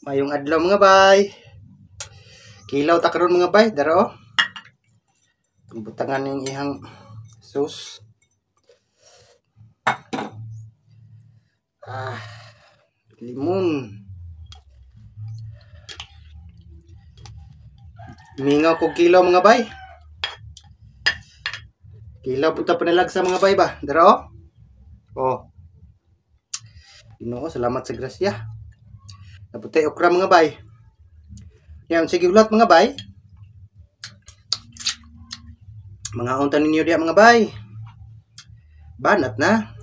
Mayong adlaw mga bay. Kilaw ta karon mga bay, daro. Butangan ning ihang sauce. Limon. Mingaw ko kilaw mga bay. Kilaw punta panalag sa mga bay ba, daro. Oh. Ginoo, salamat sa grasya. Naputay okra mga bay. Yan, sige ulat mga bay. Mga unta ninyo diya mga bay. Banat na.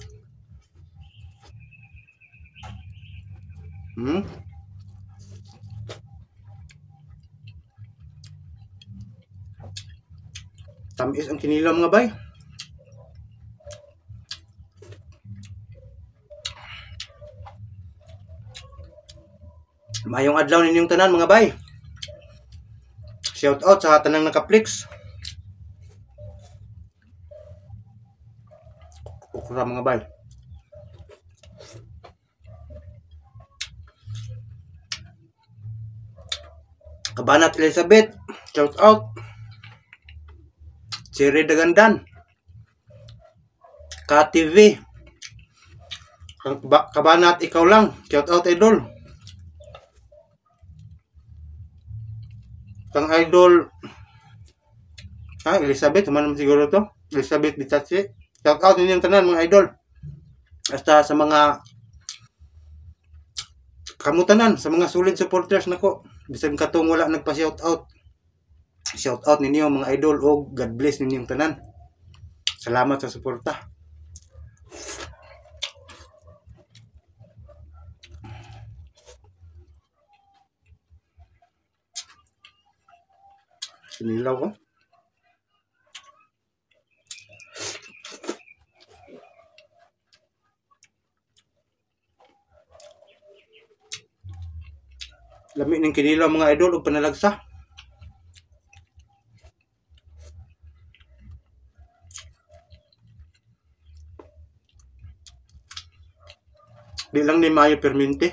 Tamis ang kinilaw mga bay. Mayong adlaw ninyong tanan mga bay. Shout out sa tanang naka-Flix. Okra mga bay. Kabanat Elizabeth, shout out. Cherry Dagandan, KTV, Kabanat ikaw lang, shout out idol. Kang idol, Elizabeth, naman siguro to, Elizabeth Bitatsi, shout out ninyong tanan mga idol. Basta sa mga kamutanan, sa mga solid supporters nako, bisan katong wala nagpa-shout out. Shout out ninyo mga idol o God bless ninyong tanan. Salamat sa suporta. Sinilaw ko. Lami ng kinilaw mga idol o panalagsa. Di lang ni mayo perminti.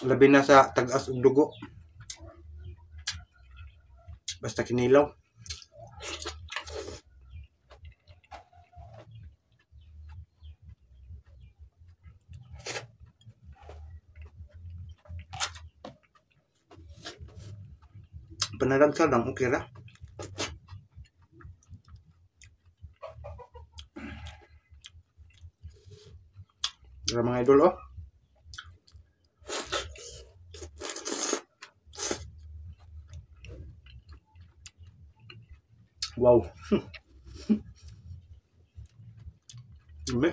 Labi na sa tagas ug dugo. Basta kinilaw. Panalagsa lang, okay ra. Para mga idol oh. Wow. Dumi.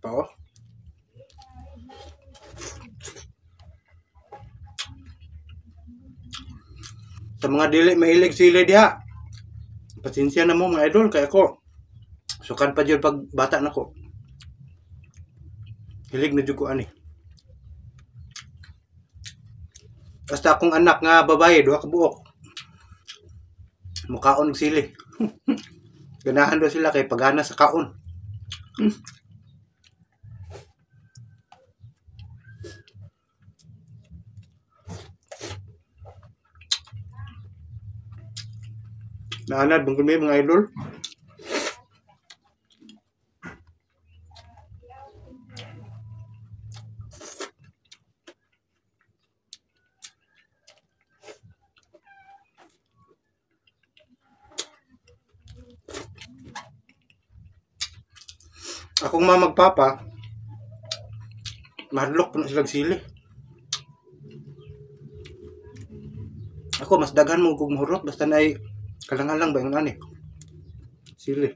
Pao. Sa mga dili mahilig sili diha, pasensya na mo mga idol kay ako. Sukan pa jud pag bata nako. Hilig na jud ko ani. Basta akong anak nga babae, duha ka buok. Mukaon og sili. Ganahan daw sila kay pagana sa kaon. Naanad bang kami mga idol? Akong mamagpapa, mahadlok po na silang sili. Ako, mas daghan mo kung mahurot, basta na ay kalangalang ba yung ani? Sili.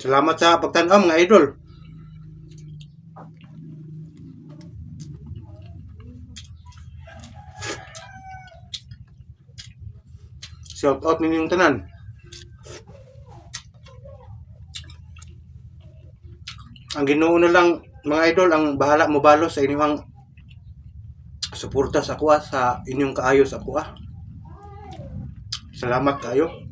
Salamat sa pagtan-aw mga idol. Shout out ninyong tanan. Ang Ginoo na lang mga idol ang bahala mo balo sa inyong suporta sa ako sa inyong kaayo sa ako. Salamat kayo.